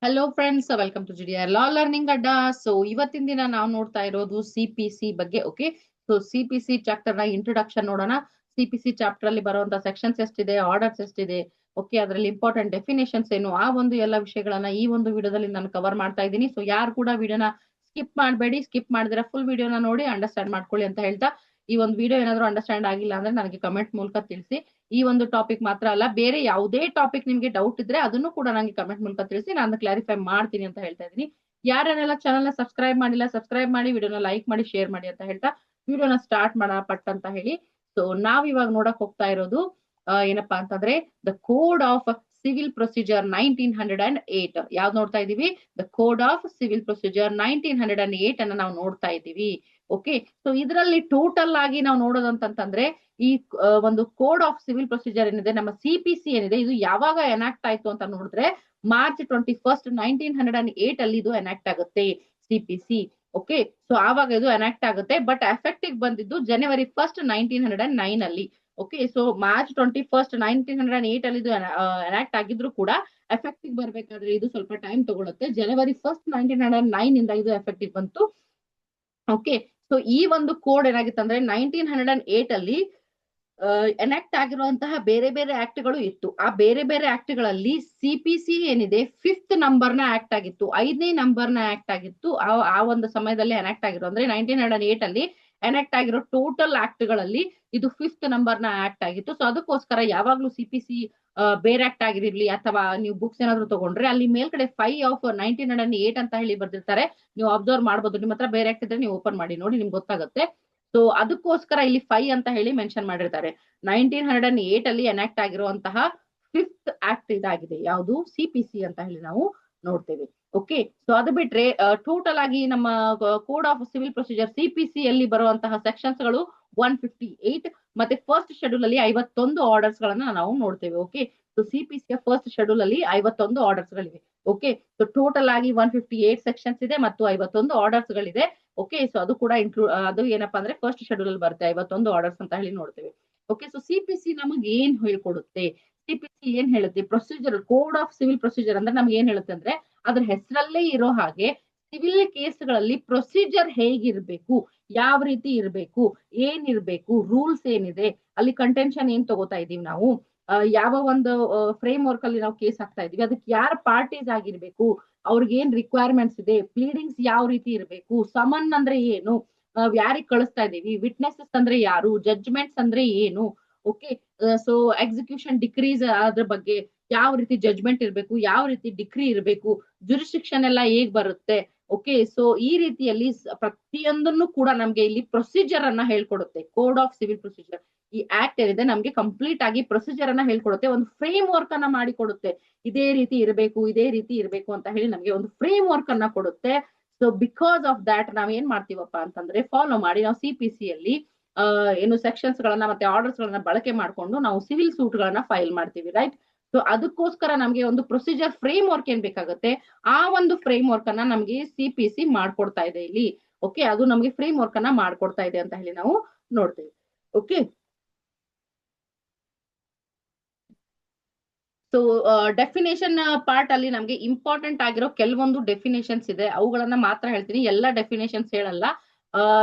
Hello friends, welcome to GDR law learning Adda. So ಇವತ್ತಿನ ದಿನ ನಾವು ನೋಡ್ತಾ ಇರೋದು ಸಿಪಿಸಿ ಬಗ್ಗೆ. ಓಕೆ, ಸೊ ಸಿಪಿಸಿ ಚಾಪ್ಟರ್ ನ ಇಂಟ್ರೊಡಕ್ಷನ್ ನೋಡೋಣ. ಸಿಪಿಸಿ ಚಾಪ್ಟರ್ ಅಲ್ಲಿ ಬರುವಂತ ಸೆಕ್ಷನ್ಸ್ ಎಷ್ಟಿದೆ, ಆರ್ಡರ್ಸ್ ಎಷ್ಟಿದೆ, ಓಕೆ, ಅದರಲ್ಲಿ ಇಂಪಾರ್ಟೆಂಟ್ ಡೆಫಿನೇಷನ್ಸ್ ಏನು, ಆ ಒಂದು ಎಲ್ಲ ವಿಷಯಗಳನ್ನ ಈ ಒಂದು ವಿಡಿಯೋದಲ್ಲಿ ನಾನು ಕವರ್ ಮಾಡ್ತಾ ಇದ್ದೀನಿ. ಸೊ ಯಾರು ಕೂಡ ವಿಡಿಯೋನ ಸ್ಕಿಪ್ ಮಾಡಬೇಡಿ, ಸ್ಕಿಪ್ ಮಾಡಿದ್ರೆ ಫುಲ್ ವಿಡಿಯೋನ ನೋಡಿ ಅಂಡರ್ಸ್ಟ್ಯಾಂಡ್ ಮಾಡ್ಕೊಳ್ಳಿ ಅಂತ ಹೇಳ್ತಾ, ಈ ಒಂದು ವಿಡಿಯೋ ಏನಾದ್ರು ಅಂಡರ್ಸ್ಟ್ಯಾಂಡ್ ಆಗಿಲ್ಲ ಅಂದ್ರೆ ನನಗೆ ಕಮೆಂಟ್ ಮೂಲಕ ತಿಳಿಸಿ. ಈ ಒಂದು ಟಾಪಿಕ್ ಮಾತ್ರ ಅಲ್ಲ, ಬೇರೆ ಯಾವುದೇ ಟಾಪಿಕ್ ನಿಮ್ಗೆ ಡೌಟ್ ಇದ್ರೆ ಅದನ್ನು ಕೂಡ ನಂಗೆ ಕಮೆಂಟ್ ಮೂಲಕ ತಿಳಿಸಿ, ನಾನು ಕ್ಲಾರಿಫೈ ಮಾಡ್ತೀನಿ ಅಂತ ಹೇಳ್ತಾ ಇದ್ದೀನಿ. ಯಾರನ್ನೆಲ್ಲ ಚಾನಲ್ ನ ಸಬ್ಸ್ಕ್ರೈಬ್ ಮಾಡಿಲ್ಲ, ಸಬ್ಸ್ಕ್ರೈಬ್ ಮಾಡಿ, ವಿಡಿಯೋನ ಲೈಕ್ ಮಾಡಿ, ಶೇರ್ ಮಾಡಿ ಅಂತ ಹೇಳ್ತಾ ವಿಡಿಯೋನ ಸ್ಟಾರ್ಟ್ ಮಾಡೋಣ ಪಟ್ ಅಂತ ಹೇಳಿ. ಸೊ ನಾವ್ ಇವಾಗ ನೋಡಕ್ ಹೋಗ್ತಾ ಇರೋದು ಏನಪ್ಪಾ ಅಂತಂದ್ರೆ the code of civil procedure 1908. ಯಾವ್ದು ನೋಡ್ತಾ ಇದೀವಿ? The code of civil procedure 1908 ಅನ್ನ ನಾವು ನೋಡ್ತಾ ಇದ್ದೀವಿ. ಓಕೆ, ಸೊ ಇದರಲ್ಲಿ ಟೋಟಲ್ ಆಗಿ ನಾವು ನೋಡೋದಂತಂದ್ರೆ ಈ ಒಂದು ಕೋಡ್ ಆಫ್ ಸಿವಿಲ್ ಪ್ರೊಸೀಜರ್ ಏನಿದೆ, ನಮ್ಮ ಸಿಪಿಸಿ ಏನಿದೆ, ಇದು ಯಾವಾಗ ಎನಾಕ್ಟ್ ಆಯ್ತು ಅಂತ ನೋಡಿದ್ರೆ ಮಾರ್ಚ್ 21, 1908 ಅಲ್ಲಿ ಇದು ಎನಾಕ್ಟ್ ಆಗುತ್ತೆ ಸಿಪಿಸಿ. ಓಕೆ, ಸೊ ಆವಾಗ ಇದು ಎನಾಕ್ಟ್ ಆಗುತ್ತೆ, ಬಟ್ ಎಫೆಕ್ಟಿವ್ ಬಂದಿದ್ದು ಜನವರಿ 1, 1909 ಅಲ್ಲಿ. ಓಕೆ, ಸೊ ಮಾರ್ಚ್ 21, 1908 ಅಲ್ಲಿ ಇದು ಎನಾಕ್ಟ್ ಆಗಿದ್ರು ಕೂಡ ಎಫೆಕ್ಟಿವ್ ಬರ್ಬೇಕಾದ್ರೆ ಇದು ಸ್ವಲ್ಪ ಟೈಮ್ ತಗೊಳುತ್ತೆ. ಜನವರಿ 1, 1909 ಇಂದ ಇದು ಎಫೆಕ್ಟಿವ್ ಬಂತು. ಓಕೆ, ಸೊ ಈ ಒಂದು ಕೋಡ್ ಏನಾಗಿತ್ತು ಅಂದ್ರೆ 1908 ಅಲ್ಲಿ ಎನಾಕ್ಟ್ ಆಗಿರುವಂತಹ ಬೇರೆ ಬೇರೆ ಆಕ್ಟ್ ಗಳು ಇತ್ತು. ಆ ಬೇರೆ ಬೇರೆ ಆಕ್ಟ್ ಗಳಲ್ಲಿ ಸಿಪಿಸಿ ಏನಿದೆ 5th ನಂಬರ್ನ ಆಕ್ಟ್ ಆಗಿತ್ತು, 5ನೇ ನಂಬರ್ನ ಆಕ್ಟ್ ಆಗಿತ್ತು. ಆ ಒಂದು ಸಮಯದಲ್ಲಿ ಎನಾಕ್ಟ್ ಆಗಿರೋ ಅಂದ್ರೆ 1908 ಅಲ್ಲಿ ಎನಾಕ್ಟ್ ಆಗಿರೋ ಟೋಟಲ್ ಆಕ್ಟ್ ಗಳಲ್ಲಿ ಇದು 5th ನಂಬರ್ನ ಆಕ್ಟ್ ಆಗಿತ್ತು. ಸೊ ಅದಕ್ಕೋಸ್ಕರ ಯಾವಾಗ್ಲೂ ಸಿಪಿಸಿ ಬೇರೆ ಆಕ್ಟ್ ಆಗಿರ್ಲಿ ಅಥವಾ ನೀವು ಬುಕ್ಸ್ ಏನಾದ್ರು ತಗೊಂಡ್ರೆ ಅಲ್ಲಿ ಮೇಲ್ಗಡೆ 5 ಆಫ್ 1908 ಅಂತ ಹೇಳಿ ಬರ್ದಿರ್ತಾರೆ. ನೀವು ಅಬ್ಸರ್ವ್ ಮಾಡ್ಬೋದು, ನಿಮ್ಮ ಹತ್ರ ಬೇರೆ ಆಕ್ಟ್ ಇದ್ರೆ ನೀವು ಓಪನ್ ಮಾಡಿ ನೋಡಿ, ನಿಮ್ಗೆ ಗೊತ್ತಾಗುತ್ತೆ. ಸೊ ಅದಕ್ಕೋಸ್ಕರ ಇಲ್ಲಿ 5 ಅಂತ ಹೇಳಿ ಮೆನ್ಷನ್ ಮಾಡಿರ್ತಾರೆ. 1908 ಅಲ್ಲಿ ಎನಾಕ್ಟ್ ಆಗಿರುವಂತಹ 5th ಆಕ್ಟ್ ಇದಾಗಿದೆ, ಯಾವುದು? ಸಿಪಿಸಿ ಅಂತ ಹೇಳಿ ನಾವು ನೋಡ್ತೇವೆ. ಓಕೆ, ಸೊ ಅದು ಬಿಟ್ರೆ ಟೋಟಲ್ ಆಗಿ ನಮ್ಮ code of civil procedure CPC ಅಲ್ಲಿ ಬರುವಂತಹ ಸೆಕ್ಷನ್ಸ್ ಗಳು 158 ಮತ್ತೆ ಫಸ್ಟ್ ಶೆಡ್ಯೂಲ್ ಅಲ್ಲಿ 51 ಆರ್ಡರ್ಸ್ ಗಳನ್ನ ನಾವು ನೋಡ್ತೇವೆ. ಓಕೆ, ಸೊ ಸಿಪಿಸಿಯ ಫಸ್ಟ್ ಶೆಡ್ಯೂಲ್ ಅಲ್ಲಿ 51 ಆರ್ಡರ್ಸ್ ಗಳಿವೆ. ಓಕೆ, ಸೊ ಟೋಟಲ್ ಆಗಿ 158 ಸೆಕ್ಷನ್ಸ್ ಇದೆ ಮತ್ತು 51 ಆರ್ಡರ್ಸ್ ಗಳಿದೆ. ಓಕೆ, ಸೊ ಅದು ಕೂಡ ಅದು ಏನಪ್ಪಾ ಅಂದ್ರೆ ಫಸ್ಟ್ ಶೆಡ್ಯೂಲ್ ಅಲ್ಲಿ ಬರುತ್ತೆ 51 ಆರ್ಡರ್ಸ್ ಅಂತ ಹೇಳಿ ನೋಡ್ತೇವೆ. ಓಕೆ, ಸೊ ಸಿಪಿಸಿ ನಮಗೆ ಏನ್ ಹೇಳ್ಕೊಡುತ್ತೆ? ಸಿಪಿಸಿ ಏನ್ ಹೇಳುತ್ತೆ? Procedure, code of civil procedure ಅಂದ್ರೆ ನಮ್ಗೆ ಏನ್ ಹೇಳುತ್ತೆ ಅಂದ್ರೆ ಅದ್ರ ಹೆಸರಲ್ಲೇ ಇರೋ ಹಾಗೆ ಸಿವಿಲ್ ಕೇಸ್ಗಳಲ್ಲಿ ಪ್ರೊಸೀಜರ್ ಹೇಗಿರ್ಬೇಕು, ಯಾವ ರೀತಿ ಇರಬೇಕು, ಏನಿರ್ಬೇಕು, ರೂಲ್ಸ್ ಏನಿದೆ, ಅಲ್ಲಿ ಕಂಟೆನ್ಷನ್ ಏನ್ ತಗೋತಾ ಇದೀವಿ ನಾವು, ಯಾವ ಒಂದು ಫ್ರೇಮ್ ವರ್ಕ್ ಅಲ್ಲಿ ನಾವು ಕೇಸ್ ಹಾಕ್ತಾ ಇದೀವಿ, ಅದಕ್ಕೆ ಯಾರ ಪಾರ್ಟೀಸ್ ಆಗಿರ್ಬೇಕು, ಅವ್ರಿಗೆ ಏನ್ ರಿಕ್ವೈರ್ಮೆಂಟ್ಸ್ ಇದೆ, ಪ್ಲೀಡಿಂಗ್ಸ್ ಯಾವ ರೀತಿ ಇರಬೇಕು, ಸಮನ್ ಅಂದ್ರೆ ಏನು, ನಾವ್ ಯಾರಿಗೆ ಕಳಿಸ್ತಾ ಇದೀವಿ, ವಿಟ್ನೆಸಸ್ ಅಂದ್ರೆ ಯಾರು, ಜಡ್ಜ್ಮೆಂಟ್ಸ್ ಅಂದ್ರೆ ಏನು. ಓಕೆ, ಸೊ ಎಕ್ಸಿಕ್ಯೂಷನ್ ಡಿಕ್ರೀಸ್ ಅದ್ರ ಬಗ್ಗೆ ಯಾವ ರೀತಿ ಜಡ್ಜ್ಮೆಂಟ್ ಇರಬೇಕು, ಯಾವ ರೀತಿ ಡಿಕ್ರಿ ಇರಬೇಕು, ಜುರಿಸ್ಟಿಕ್ಷನ್ ಎಲ್ಲ ಹೇಗ್ ಬರುತ್ತೆ. ಓಕೆ, ಸೊ ಈ ರೀತಿಯಲ್ಲಿ ಪ್ರತಿಯೊಂದನ್ನು ಕೂಡ ನಮ್ಗೆ ಇಲ್ಲಿ ಪ್ರೊಸೀಜರ್ ಅನ್ನ ಹೇಳ್ಕೊಡುತ್ತೆ. ಕೋಡ್ ಆಫ್ ಸಿವಿಲ್ ಪ್ರೊಸೀಜರ್ ಈ ಆಕ್ಟ್ ಏನಿದೆ ನಮ್ಗೆ ಕಂಪ್ಲೀಟ್ ಆಗಿ ಪ್ರೊಸೀಜರ್ ಅನ್ನ ಹೇಳ್ಕೊಡುತ್ತೆ, ಒಂದು ಫ್ರೇಮ್ ವರ್ಕ್ ಅನ್ನ ಮಾಡಿಕೊಡುತ್ತೆ. ಇದೇ ರೀತಿ ಇರಬೇಕು, ಇದೇ ರೀತಿ ಇರಬೇಕು ಅಂತ ಹೇಳಿ ನಮ್ಗೆ ಒಂದು ಫ್ರೇಮ್ ವರ್ಕ್ ಅನ್ನ ಕೊಡುತ್ತೆ. ಸೊ ಬಿಕಾಸ್ ಆಫ್ ದಾಟ್ ನಾವ್ ಏನ್ ಮಾಡ್ತೀವಪ್ಪ ಅಂತಂದ್ರೆ ಫಾಲೋ ಮಾಡಿ ನಾವು ಸಿಪಿಸಿ ಅಲ್ಲಿ ಏನು ಸೆಕ್ಷನ್ಸ್ ಗಳನ್ನ ಮತ್ತೆ ಆರ್ಡರ್ಸ್ ಗಳನ್ನ ಬಳಕೆ ಮಾಡ್ಕೊಂಡು ನಾವು ಸಿವಿಲ್ ಸೂಟ್ ಗಳನ್ನ ಫೈಲ್ ಮಾಡ್ತೀವಿ, ರೈಟ್? ಸೊ ಅದಕ್ಕೋಸ್ಕರ ನಮ್ಗೆ ಒಂದು ಪ್ರೊಸೀಜರ್ ಫ್ರೇಮ್ ವರ್ಕ್ ಏನ್ ಬೇಕಾಗುತ್ತೆ, ಆ ಒಂದು ಫ್ರೇಮ್ ವರ್ಕ್ ಅನ್ನ ನಮ್ಗೆ ಸಿಪಿಸಿ ಮಾಡ್ಕೊಡ್ತಾ ಇದೆ ಇಲ್ಲಿ. ಓಕೆ, ಅದು ನಮ್ಗೆ ಫ್ರೇಮ್ ವರ್ಕ್ ಅನ್ನ ಮಾಡ್ಕೊಡ್ತಾ ಇದೆ ಅಂತ ಹೇಳಿ ನಾವು ನೋಡ್ತೀವಿ. ಓಕೆ, ಸೊ ಡೆಫಿನೇಷನ್ ಪಾರ್ಟ್ ಅಲ್ಲಿ ನಮ್ಗೆ ಇಂಪಾರ್ಟೆಂಟ್ ಆಗಿರೋ ಕೆಲವೊಂದು ಡೆಫಿನೇಷನ್ಸ್ ಇದೆ, ಅವುಗಳನ್ನ ಮಾತ್ರ ಹೇಳ್ತೀನಿ, ಎಲ್ಲ ಡೆಫಿನೇಷನ್ಸ್ ಹೇಳಲ್ಲ.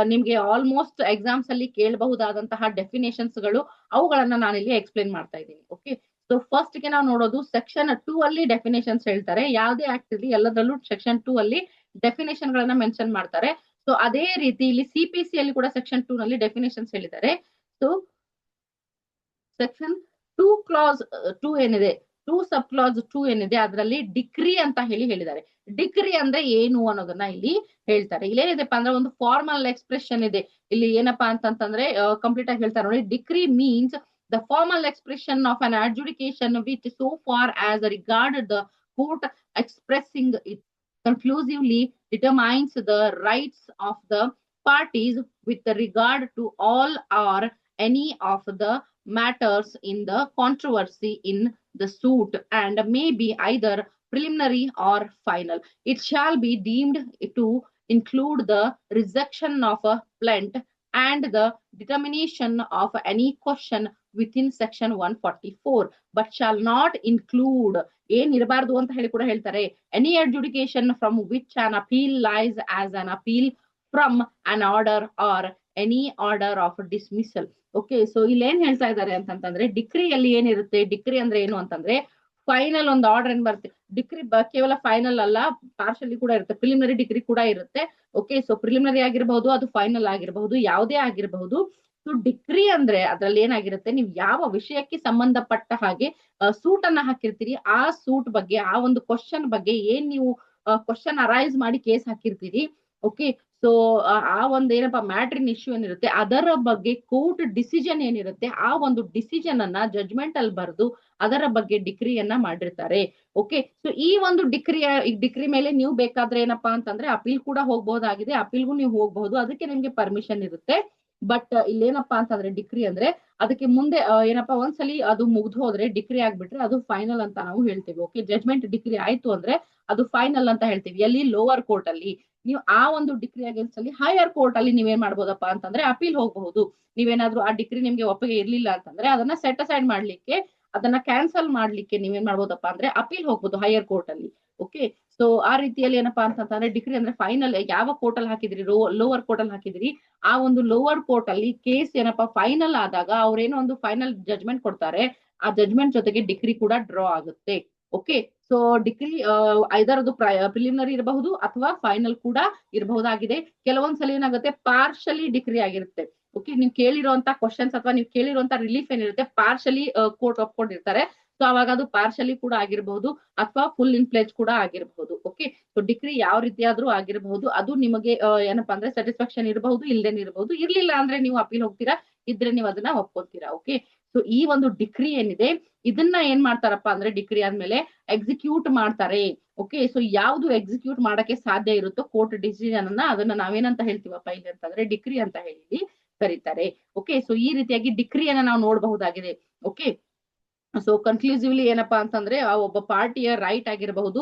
ನಿಮ್ಗೆ ಆಲ್ಮೋಸ್ಟ್ ಎಕ್ಸಾಮ್ಸ್ ಅಲ್ಲಿ ಕೇಳಬಹುದಾದಂತಹ ಡೆಫಿನೇಷನ್ಸ್ ಗಳು, ಅವುಗಳನ್ನ ನಾನು ಇಲ್ಲಿ ಎಕ್ಸ್ಪ್ಲೇನ್ ಮಾಡ್ತಾ ಇದ್ದೀನಿ. ಓಕೆ, ಸೊ ಫಸ್ಟ್ ಗೆ ನಾವು ನೋಡೋದು ಸೆಕ್ಷನ್ 2 ಅಲ್ಲಿ ಡೆಫಿನೇಷನ್ಸ್ ಹೇಳ್ತಾರೆ. ಯಾವುದೇ ಆಕ್ಟ್ ಇರಲಿ ಎಲ್ಲದರಲ್ಲೂ ಸೆಕ್ಷನ್ 2 ಅಲ್ಲಿ ಡೆಫಿನೇಷನ್ ಗಳನ್ನ ಮೆನ್ಷನ್ ಮಾಡ್ತಾರೆ. ಸೊ ಅದೇ ರೀತಿ ಇಲ್ಲಿ ಸಿಪಿಸಿ ಅಲ್ಲಿ ಕೂಡ ಸೆಕ್ಷನ್ 2 ನಲ್ಲಿ ಡೆಫಿನೇಷನ್ಸ್ ಹೇಳಿದ್ದಾರೆ. ಸೊ ಸೆಕ್ಷನ್ 2 ಕ್ಲಾಸ್ 2 ಏನಿದೆ, 2 ಸಬ್ ಕ್ಲಾಸ್ 2 ಏನಿದೆ ಅದರಲ್ಲಿ ಡಿಕ್ರಿ ಅಂತ ಹೇಳಿದ್ದಾರೆ. ಡಿಕ್ರಿ ಅಂದ್ರೆ ಏನು ಅನ್ನೋದನ್ನ ಇಲ್ಲಿ ಹೇಳ್ತಾರೆ. ಇಲ್ಲೇನಿದೆಪ್ಪ ಅಂದ್ರೆ ಒಂದು ಫಾರ್ಮಲ್ ಎಕ್ಸ್ಪ್ರೆಷನ್ ಇದೆ. ಇಲ್ಲಿ ಏನಪ್ಪಾ ಅಂತಂದ್ರೆ ಕಂಪ್ಲೀಟ್ ಆಗಿ ಹೇಳ್ತಾರೆ ನೋಡಿ. Decree means the formal expression of an adjudication which so far as regard the court expressing it conclusively determines the rights of the parties with regard to all or any of the matters in the controversy in the suit and may be either preliminary or final. It shall be deemed to include the rejection of a plaint and the determination of any question within section 144 but shall not include ಏನ್ ಇರಬಾರ್ದು ಅಂತ ಹೇಳಿ ಕೂಡ ಹೇಳ್ತಾರೆ any adjudication from which an appeal lies as an appeal from an order or any order of dismissal. Okay, so ಇಲ್ಲಿ ಏನ್ ಹೇಳ್ತಾ ಇದ್ದಾರೆ ಅಂತಂದ್ರೆ ಡಿಕ್ರಿಯಲ್ಲಿ ಏನಿರುತ್ತೆ, ಡಿಕ್ರಿ ಅಂದ್ರೆ ಏನು ಅಂತಂದ್ರೆ ಫೈನಲ್ ಒಂದು ಆರ್ಡರ್ ಏನ್ ಬರುತ್ತೆ. ಡಿಕ್ರಿ ಕೇವಲ ಫೈನಲ್ ಅಲ್ಲ, ಪಾರ್ಷಲಿ ಕೂಡ ಇರುತ್ತೆ, ಪ್ರಿಲಿಮಿನರಿ ಡಿಗ್ರಿ ಕೂಡ ಇರುತ್ತೆ. ಓಕೆ, ಸೊ ಪ್ರಿಲಿಮಿನರಿ ಆಗಿರಬಹುದು, ಅದು ಫೈನಲ್ ಆಗಿರಬಹುದು, ಯಾವುದೇ ಆಗಿರಬಹುದು. ಸೊ ಡಿಗ್ರಿ ಅಂದ್ರೆ ಅದ್ರಲ್ಲಿ ಏನಾಗಿರುತ್ತೆ, ನೀವು ಯಾವ ವಿಷಯಕ್ಕೆ ಸಂಬಂಧಪಟ್ಟ ಹಾಗೆ ಸೂಟ್ ಅನ್ನ ಹಾಕಿರ್ತೀರಿ, ಆ ಸೂಟ್ ಬಗ್ಗೆ, ಆ ಒಂದು ಕ್ವಶನ್ ಬಗ್ಗೆ ಏನ್ ನೀವು ಕ್ವಶನ್ ಅರೈಸ್ ಮಾಡಿ ಕೇಸ್ ಹಾಕಿರ್ತೀರಿ. ಓಕೆ, ಸೊ ಆ ಒಂದು ಏನಪ್ಪಾ ಮ್ಯಾಟ್ರಿನ್ ಇಶ್ಯೂ ಏನಿರುತ್ತೆ ಅದರ ಬಗ್ಗೆ ಕೋರ್ಟ್ ಡಿಸಿಷನ್ ಏನಿರುತ್ತೆ ಆ ಒಂದು ಡಿಸಿಷನ್ ಅನ್ನ ಜಡ್ಜ್ಮೆಂಟ್ ಅಲ್ಲಿ ಬರೆದು ಅದರ ಬಗ್ಗೆ ಡಿಕ್ರಿಯನ್ನ ಮಾಡಿರ್ತಾರೆ. ಓಕೆ, ಸೊ ಈ ಒಂದು ಡಿಕ್ರಿ ಮೇಲೆ ನೀವು ಬೇಕಾದ್ರೆ ಏನಪ್ಪಾ ಅಂತಂದ್ರೆ ಅಪೀಲ್ ಕೂಡ ಹೋಗ್ಬಹುದಾಗಿದೆ, ಅಪೀಲ್ಗೂ ನೀವು ಹೋಗಬಹುದು, ಅದಕ್ಕೆ ನಿಮ್ಗೆ ಪರ್ಮಿಷನ್ ಇರುತ್ತೆ. ಬಟ್ ಇಲ್ಲೇನಪ್ಪಾ ಅಂತಂದ್ರೆ ಡಿಕ್ರಿ ಅಂದ್ರೆ ಅದಕ್ಕೆ ಮುಂದೆ ಏನಪ್ಪಾ ಒಂದ್ಸಲಿ ಅದು ಮುಗ್ದು ಹೋದ್ರೆ ಡಿಕ್ರಿ ಆಗ್ಬಿಟ್ರೆ ಅದು ಫೈನಲ್ ಅಂತ ನಾವು ಹೇಳ್ತೀವಿ. ಓಕೆ, ಜಡ್ಜ್ಮೆಂಟ್ ಡಿಕ್ರಿ ಆಯ್ತು ಅಂದ್ರೆ ಅದು ಫೈನಲ್ ಅಂತ ಹೇಳ್ತೀವಿ. ಎಲ್ಲಿ ಲೋವರ್ ಕೋರ್ಟ್ ಅಲ್ಲಿ ನೀವು ಆ ಒಂದು ಡಿಕ್ರಿ ಅಗೇನ್ಸ್ಟ್ ಅಲ್ಲಿ ಹೈಯರ್ ಕೋರ್ಟ್ ಅಲ್ಲಿ ನೀವೇನ್ ಮಾಡ್ಬೋದಪ್ಪ ಅಂತಂದ್ರೆ ಅಪೀಲ್ ಹೋಗಬಹುದು. ನೀವೇನಾದ್ರೂ ಆ ಡಿಕ್ರಿ ನಿಮ್ಗೆ ಒಪ್ಪಿಗೆ ಇರ್ಲಿಲ್ಲ ಅಂತಂದ್ರೆ ಅದನ್ನ ಸೆಟ್ ಅಸೈಡ್ ಮಾಡ್ಲಿಕ್ಕೆ, ಅದನ್ನ ಕ್ಯಾನ್ಸಲ್ ಮಾಡ್ಲಿಕ್ಕೆ ನೀವೇನ್ ಮಾಡ್ಬೋದಪ್ಪ ಅಂದ್ರೆ ಅಪೀಲ್ ಹೋಗ್ಬೋದು ಹೈಯರ್ ಕೋರ್ಟ್ ಅಲ್ಲಿ. ಓಕೆ, ಸೊ ಆ ರೀತಿಯಲ್ಲಿ ಏನಪ್ಪಾ ಅಂತಂದ್ರೆ ಡಿಕ್ರಿ ಅಂದ್ರೆ ಫೈನಲ್ ಯಾವ ಕೋರ್ಟ್ ಅಲ್ಲಿ ಹಾಕಿದ್ರಿ, ಲೋವರ್ ಕೋರ್ಟ್ ಅಲ್ಲಿ ಹಾಕಿದ್ರಿ, ಆ ಒಂದು ಲೋವರ್ ಕೋರ್ಟ್ ಅಲ್ಲಿ ಕೇಸ್ ಏನಪ್ಪಾ ಫೈನಲ್ ಆದಾಗ ಅವ್ರೇನೋ ಒಂದು ಫೈನಲ್ ಜಡ್ಜ್ಮೆಂಟ್ ಕೊಡ್ತಾರೆ, ಆ ಜಡ್ಜ್ಮೆಂಟ್ ಜೊತೆಗೆ ಡಿಕ್ರಿ ಕೂಡ ಡ್ರಾ ಆಗುತ್ತೆ. ಓಕೆ, ಸೊ ಡಿಕ್ರಿ ಐದರದು ಪ್ರಿಲಿಮಿನರಿ ಇರಬಹುದು ಅಥವಾ ಫೈನಲ್ ಕೂಡ ಇರಬಹುದಾಗಿದೆ. ಕೆಲವೊಂದ್ಸಲ ಏನಾಗುತ್ತೆ ಪಾರ್ಷಲಿ ಡಿಕ್ರಿ ಆಗಿರುತ್ತೆ. ಓಕೆ, ನೀವು ಕೇಳಿರುವಂತ ಕ್ವಶನ್ಸ್ ಅಥವಾ ನೀವು ಕೇಳಿರುವಂತ ರಿಲೀಫ್ ಏನಿರುತ್ತೆ ಪಾರ್ಷಲಿ ಕೋರ್ಟ್ ಒಪ್ಕೊಂಡಿರ್ತಾರೆ. ಸೊ ಅವಾಗ ಅದು ಪಾರ್ಷಲಿ ಕೂಡ ಆಗಿರಬಹುದು ಅಥವಾ ಫುಲ್ ಇನ್ ಪ್ಲೇಜ್ ಕೂಡ ಆಗಿರಬಹುದು. ಓಕೆ, ಸೊ ಡಿಕ್ರಿ ಯಾವ ರೀತಿಯಾದ್ರೂ ಆಗಿರಬಹುದು, ಅದು ನಿಮಗೆ ಏನಪ್ಪಾ ಅಂದ್ರೆ ಸ್ಯಾಟಿಸ್ಫ್ಯಾಕ್ಷನ್ ಇರಬಹುದು, ಇಲ್ದೇನೆ ಇರಬಹುದು. ಇರ್ಲಿಲ್ಲ ಅಂದ್ರೆ ನೀವು ಅಪೀಲ್ ಹೋಗ್ತೀರಾ, ಇದ್ರೆ ನೀವು ಅದನ್ನ ಒಪ್ಕೊತೀರಾ. ಓಕೆ, ಸೊ ಈ ಒಂದು ಡಿಕ್ರಿ ಏನಿದೆ ಇದನ್ನ ಏನ್ ಮಾಡ್ತಾರಪ್ಪ ಅಂದ್ರೆ ಡಿಕ್ರಿ ಆದ್ಮೇಲೆ ಎಕ್ಸಿಕ್ಯೂಟ್ ಮಾಡ್ತಾರೆ. ಓಕೆ, ಸೊ ಯಾವ್ದು ಎಕ್ಸಿಕ್ಯೂಟ್ ಮಾಡಕ್ಕೆ ಸಾಧ್ಯ ಇರುತ್ತೋ ಕೋರ್ಟ್ ಡಿಸಿಷನ್ ಅನ್ನ ಅದನ್ನ ನಾವೇನಂತ ಹೇಳ್ತೀವಪ್ಪ ಇಲ್ಲಿ ಅಂತಂದ್ರೆ ಡಿಕ್ರಿ ಅಂತ ಹೇಳಿ ಕರೀತಾರೆ. ಓಕೆ, ಸೊ ಈ ರೀತಿಯಾಗಿ ಡಿಕ್ರಿಯನ್ನ ನಾವು ನೋಡಬಹುದಾಗಿದೆ. ಓಕೆ, ಸೊ ಕನ್ಕ್ಲೂಸಿವ್ಲಿ ಏನಪ್ಪಾ ಅಂತಂದ್ರೆ ಆ ಒಬ್ಬ ಪಾರ್ಟಿಯ ರೈಟ್ ಆಗಿರಬಹುದು,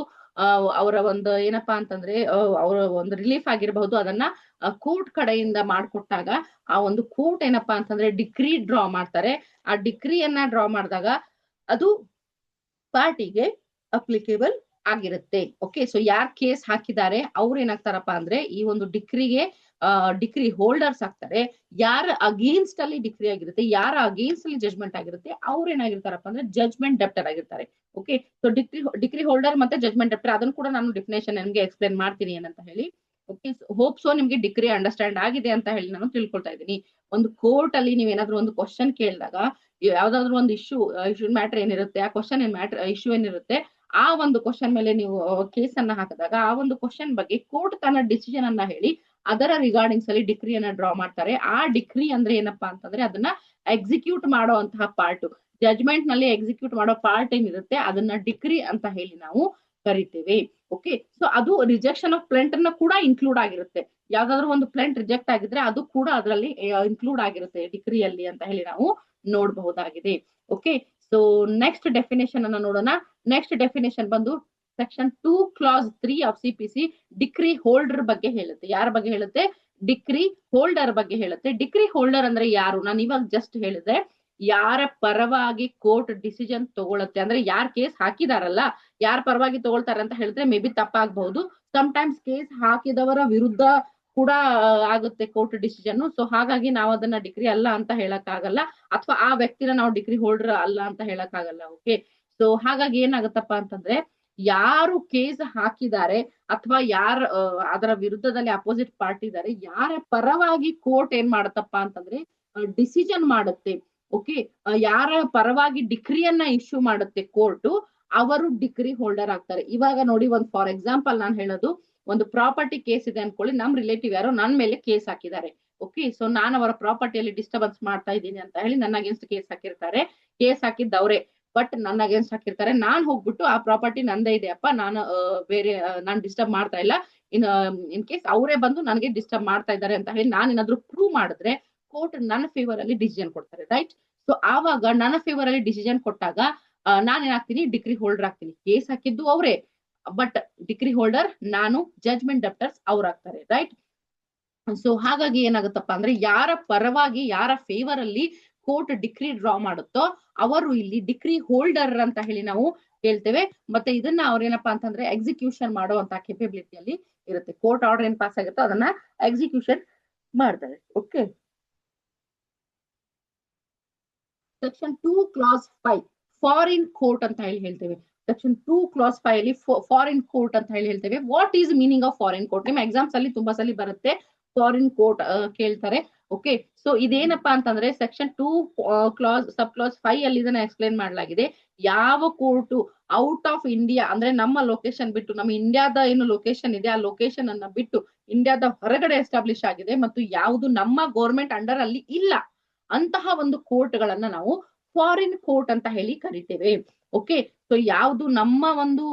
ಅವರ ಒಂದು ಏನಪ್ಪಾ ಅಂತಂದ್ರೆ ಅವರ ಒಂದು ರಿಲೀಫ್ ಆಗಿರಬಹುದು, ಅದನ್ನ ಕೋರ್ಟ್ ಕಡೆಯಿಂದ ಮಾಡ್ಕೊಟ್ಟಾಗ ಆ ಒಂದು ಕೋರ್ಟ್ ಏನಪ್ಪಾ ಅಂತಂದ್ರೆ ಡಿಕ್ರಿ ಡ್ರಾ ಮಾಡ್ತಾರೆ. ಆ ಡಿಕ್ರಿಯನ್ನ ಡ್ರಾ ಮಾಡಿದಾಗ ಅದು ಪಾರ್ಟಿಗೆ ಅಪ್ಲಿಕೇಬಲ್ ಆಗಿರುತ್ತೆ. ಓಕೆ, ಸೊ ಯಾರ್ ಕೇಸ್ ಹಾಕಿದ್ದಾರೆ ಅವ್ರು ಏನಾಗ್ತಾರಪ್ಪ ಅಂದ್ರೆ ಈ ಒಂದು ಡಿಕ್ರಿಗೆ ಡಿಕ್ರಿ ಹೋಲ್ಡರ್ಸ್ ಆಗ್ತಾರೆ. ಯಾರ ಅಗೇನ್ಸ್ಟ್ ಅಲ್ಲಿ ಡಿಕ್ರಿ ಆಗಿರುತ್ತೆ, ಯಾರ ಅಗೇನ್ಸ್ಟ್ ಅಲ್ಲಿ ಜಜ್ಮೆಂಟ್ ಆಗಿರುತ್ತೆ ಅವ್ರು ಏನಾಗಿರ್ತಾರಪ್ಪ ಅಂದ್ರೆ ಜಜ್ಮೆಂಟ್ ಡೆಪ್ಟರ್ ಆಗಿರ್ತಾರೆ. ಓಕೆ, ಸೊ ಡಿಕ್ರಿ ಹೋಲ್ಡರ್ ಮತ್ತೆ ಜಜ್ಮೆಂಟ್ ಡೆಪ್ಟರ್ ಅದನ್ನು ಕೂಡ ನಾನು ಡೆಫಿನೇಷನ್ ನಿಮ್ಗೆ ಎಕ್ಸ್ಪ್ಲೇನ್ ಮಾಡ್ತೀನಿ ಏನಂತ ಹೇಳಿ. ಓಕೆ, ಹೋಪ್ ಸೊ ನಿಮ್ಗೆ ಡಿಕ್ರಿ ಅಂಡರ್ಸ್ಟ್ಯಾಂಡ್ ಆಗಿದೆ ಅಂತ ಹೇಳಿ ನಾನು ತಿಳ್ಕೊಳ್ತಾ ಇದ್ದೀನಿ. ಒಂದು ಕೋರ್ಟ್ ಅಲ್ಲಿ ನೀವೇನಾದ್ರೂ ಒಂದು ಕ್ವಶನ್ ಕೇಳಿದಾಗ ಯಾವ್ದಾದ್ರು ಒಂದು ಇಶ್ಯೂ ಮ್ಯಾಟರ್ ಏನಿರುತ್ತೆ, ಆ ಕ್ವಶನ್ ಇಶ್ಯೂ ಏನಿರುತ್ತೆ, ಆ ಒಂದು ಕ್ವಶನ್ ಮೇಲೆ ನೀವು ಕೇಸ್ ಅನ್ನ ಹಾಕಿದಾಗ ಆ ಒಂದು ಕ್ವಶನ್ ಬಗ್ಗೆ ಕೋರ್ಟ್ ತನ್ನ ಡಿಸಿಷನ್ ಅನ್ನ ಹೇಳಿ ಅದರ ರಿಗಾರ್ಡಿಂಗ್ಸ್ ಅಲ್ಲಿ ಡಿಕ್ರಿಯನ್ನ ಡ್ರಾ ಮಾಡ್ತಾರೆ. ಆ ಡಿಕ್ರಿ ಅಂದ್ರೆ ಏನಪ್ಪಾ ಅಂತಂದ್ರೆ ಅದನ್ನ ಎಕ್ಸಿಕ್ಯೂಟ್ ಮಾಡುವಂತಹ ಪಾರ್ಟ್, ಜಜ್ಮೆಂಟ್ ನಲ್ಲಿ ಎಕ್ಸಿಕ್ಯೂಟ್ ಮಾಡೋ ಪಾರ್ಟ್ ಏನಿರುತ್ತೆ ಅದನ್ನ ಡಿಕ್ರಿ ಅಂತ ಹೇಳಿ ನಾವು ಕರಿತೇವೆ. ಓಕೆ, ಸೊ ಅದು ರಿಜೆಕ್ಷನ್ ಆಫ್ ಪ್ಲೆಂಟ್ ಅನ್ನ ಕೂಡ ಇನ್ಕ್ಲೂಡ್ ಆಗಿರುತ್ತೆ. ಯಾವ್ದಾದ್ರು ಒಂದು ಪ್ಲೆಂಟ್ ರಿಜೆಕ್ಟ್ ಆಗಿದ್ರೆ ಅದು ಕೂಡ ಅದರಲ್ಲಿ ಇನ್ಕ್ಲೂಡ್ ಆಗಿರುತ್ತೆ ಡಿಕ್ರಿಯಲ್ಲಿ ಅಂತ ಹೇಳಿ ನಾವು ನೋಡಬಹುದಾಗಿದೆ. ಓಕೆ, ಸೊ ನೆಕ್ಸ್ಟ್ ಡೆಫಿನೇಷನ್ ಅನ್ನ ನೋಡೋಣ. ನೆಕ್ಸ್ಟ್ ಡೆಫಿನೇಷನ್ ಬಂದು section 2 class 3 of CPC decree holder ಬಗ್ಗೆ ಹೇಳುತ್ತೆ. ಯಾರ ಬಗ್ಗೆ ಹೇಳುತ್ತೆ? ಡಿಕ್ರಿ ಹೋಲ್ಡರ್ ಬಗ್ಗೆ ಹೇಳುತ್ತೆ. ಡಿಕ್ರಿ ಹೋಲ್ಡರ್ ಅಂದ್ರೆ ಯಾರು? ನಾನು ಇವಾಗ ಜಸ್ಟ್ ಹೇಳಿದೆ ಯಾರ ಪರವಾಗಿ ಕೋರ್ಟ್ ಡಿಸಿಷನ್ ತಗೊಳುತ್ತೆ ಅಂದ್ರೆ ಯಾರ್ ಕೇಸ್ ಹಾಕಿದಾರಲ್ಲ, ಯಾರ ಪರವಾಗಿ ತಗೊಳ್ತಾರೆ ಅಂತ ಹೇಳಿದ್ರೆ ಮೇ ಬಿ ತಪ್ಪಾಗಬಹುದು. ಸಮ್ಟೈಮ್ಸ್ ಕೇಸ್ ಹಾಕಿದವರ ವಿರುದ್ಧ ಕೂಡ ಆಗುತ್ತೆ ಕೋರ್ಟ್ ಡಿಸಿಷನ್. ಸೊ ಹಾಗಾಗಿ ನಾವು ಅದನ್ನ ಡಿಗ್ರಿ ಅಲ್ಲ ಅಂತ ಹೇಳಕ್ ಆಗಲ್ಲ, ಅಥವಾ ಆ ವ್ಯಕ್ತಿನ ನಾವು ಡಿಗ್ರಿ ಹೋಲ್ಡರ್ ಅಲ್ಲ ಅಂತ ಹೇಳಕ್ ಆಗಲ್ಲ. ಓಕೆ, ಸೊ ಹಾಗಾಗಿ ಏನಾಗುತ್ತಪ್ಪ ಅಂತಂದ್ರೆ ಯಾರು ಕೇಸ್ ಹಾಕಿದ್ದಾರೆ ಅಥವಾ ಯಾರ ಅದರ ವಿರುದ್ಧದಲ್ಲಿ ಅಪೋಸಿಟ್ ಪಾರ್ಟಿ ಇದ್ದಾರೆ, ಯಾರ ಪರವಾಗಿ ಕೋರ್ಟ್ ಏನ್ ಮಾಡತ್ತಪ್ಪ ಅಂತಂದ್ರೆ ಡಿಸಿಷನ್ ಮಾಡುತ್ತೆ. ಓಕೆ, ಯಾರ ಪರವಾಗಿ ಡಿಕ್ರಿಯನ್ನ ಇಶ್ಯೂ ಮಾಡುತ್ತೆ ಕೋರ್ಟ್, ಅವರು ಡಿಕ್ರಿ ಹೋಲ್ಡರ್ ಆಗ್ತಾರೆ. ಇವಾಗ ನೋಡಿ, ಒಂದು ಫಾರ್ ಎಕ್ಸಾಂಪಲ್ ನಾನು ಹೇಳೋದು, ಒಂದು ಪ್ರಾಪರ್ಟಿ ಕೇಸ್ ಇದೆ ಅನ್ಕೊಳ್ಳಿ, ನಮ್ ರಿಲೇಟಿವ್ ಯಾರೋ ನನ್ನ ಮೇಲೆ ಕೇಸ್ ಹಾಕಿದ್ದಾರೆ. ಓಕೆ, ಸೊ ನಾನು ಅವರ ಪ್ರಾಪರ್ಟಿಯಲ್ಲಿ ಡಿಸ್ಟರ್ಬೆನ್ಸ್ ಮಾಡ್ತಾ ಇದ್ದೀನಿ ಅಂತ ಹೇಳಿ ನನ್ನ ಅಗೇನ್ಸ್ಟ್ ಕೇಸ್ ಹಾಕಿರ್ತಾರೆ. ಕೇಸ್ ಹಾಕಿದ್ದವ್ರೆ, ಬಟ್ ನನ್ನ ಅಗೇನ್ಸ್ಟ್ ಹಾಕಿರ್ತಾರೆ. ನಾನ್ ಹೋಗ್ಬಿಟ್ಟು ಆ ಪ್ರಾಪರ್ಟಿ ನಂದೇ ಇದೆಯಪ್ಪ, ನಾನು ಬೇರೆ ನಾನು ಡಿಸ್ಟರ್ಬ್ ಮಾಡ್ತಾ ಇಲ್ಲ, ಇನ್ ಕೇಸ್ ಅವರೇ ಬಂದು ನನಗೆ ಡಿಸ್ಟರ್ಬ್ ಮಾಡ್ತಾ ಇದ್ದಾರೆ ಅಂತ ಹೇಳಿ ನಾನು ಏನಾದ್ರು ಪ್ರೂವ್ ಮಾಡಿದ್ರೆ ಕೋರ್ಟ್ ನನ್ನ ಫೇವರ್ ಅಲ್ಲಿ ಡಿಸಿಷನ್ ಕೊಡ್ತಾರೆ. ರೈಟ್, ಸೊ ಆವಾಗ ನನ್ನ ಫೇವರ್ ಅಲ್ಲಿ ಡಿಸಿಷನ್ ಕೊಟ್ಟಾಗ ನಾನ್ ಏನಾಗ್ತೀನಿ, ಡಿಕ್ರಿ ಹೋಲ್ಡರ್ ಆಗ್ತೀನಿ. ಕೇಸ್ ಹಾಕಿದ್ದು ಅವರೇ, ಬಟ್ ಡಿಕ್ರಿ ಹೋಲ್ಡರ್ ನಾನು, ಜಜ್ಮೆಂಟ್ ಡೆಪ್ಟರ್ಸ್ ಅವ್ರಾಗ್ತಾರೆ. ರೈಟ್, ಸೊ ಹಾಗಾಗಿ ಏನಾಗುತ್ತಪ್ಪ ಅಂದ್ರೆ ಯಾರ ಪರವಾಗಿ ಯಾರ ಫೇವರ್ ಅಲ್ಲಿ ಕೋರ್ಟ್ ಡಿಕ್ರಿ ಡ್ರಾ ಮಾಡುತ್ತೋ ಅವರು ಇಲ್ಲಿ ಡಿಕ್ರಿ ಹೋಲ್ಡರ್ ಅಂತ ಹೇಳಿ ನಾವು ಹೇಳ್ತೇವೆ. ಮತ್ತೆ ಇದನ್ನ ಅವ್ರೇನಪ್ಪಾ ಅಂತಂದ್ರೆ ಎಕ್ಸಿಕ್ಯೂಷನ್ ಮಾಡುವಂತ ಕೆಪಬಿಲಿಟಿಯಲ್ಲಿ ಇರುತ್ತೆ. ಕೋರ್ಟ್ ಆರ್ಡರ್ ಏನ್ ಪಾಸ್ ಆಗುತ್ತೋ ಅದನ್ನ ಎಕ್ಸಿಕ್ಯೂಷನ್ ಮಾಡ್ತಾರೆ. Okay, section 2 class 5 foreign court ಅಂತ ಹೇಳಿ ಹೇಳ್ತೇವೆ. ಸೆಕ್ಷನ್ 2 ಕ್ಲಾಸ್ 5 ಅಲ್ಲಿ ಫಾರಿನ್ ಕೋರ್ಟ್ ಅಂತ ಹೇಳಿ ಹೇಳ್ತೇವೆ. What is meaning of foreign court? ನಿಮ್ಮ ಎಕ್ಸಾಮ್ಸ್ ಅಲ್ಲಿ ತುಂಬಾ ಸಲ ಬರುತ್ತೆ, ಫಾರಿನ್ ಕೋರ್ಟ್ ಕೇಳ್ತಾರೆ. ಓಕೆ, ಸೊ ಇದೇನಪ್ಪಾ ಅಂತಂದ್ರೆ ಸೆಕ್ಷನ್ 2 ಕ್ಲಾಸ್ ಸಬ್ ಕ್ಲಾಸ್ 5 ಅಲ್ಲಿ ಇದನ್ನ ಎಕ್ಸ್ಪ್ಲೇನ್ ಮಾಡಲಾಗಿದೆ. ಯಾವ ಕೋರ್ಟು ಔಟ್ ಆಫ್ ಇಂಡಿಯಾ ಅಂದ್ರೆ ನಮ್ಮ ಲೊಕೇಶನ್ ಬಿಟ್ಟು, ನಮ್ಮ ಇಂಡಿಯಾದ ಏನು ಲೊಕೇಶನ್ ಇದೆ ಆ ಲೊಕೇಶನ್ ಅನ್ನ ಬಿಟ್ಟು ಇಂಡಿಯಾದ ಹೊರಗಡೆ ಎಸ್ಟಾಬ್ಲಿಷ್ ಆಗಿದೆ ಮತ್ತು ಯಾವುದು ನಮ್ಮ ಗೌರ್ಮೆಂಟ್ ಅಂಡರ್ ಅಲ್ಲಿ ಇಲ್ಲ ಅಂತಹ ಒಂದು ಕೋರ್ಟ್ ಗಳನ್ನ ನಾವು ಫಾರಿನ್ ಕೋರ್ಟ್ ಅಂತ ಹೇಳಿ ಕರಿತೇವೆ. ಓಕೆ, ಸೊ ಯಾವುದು ನಮ್ಮ ಒಂದು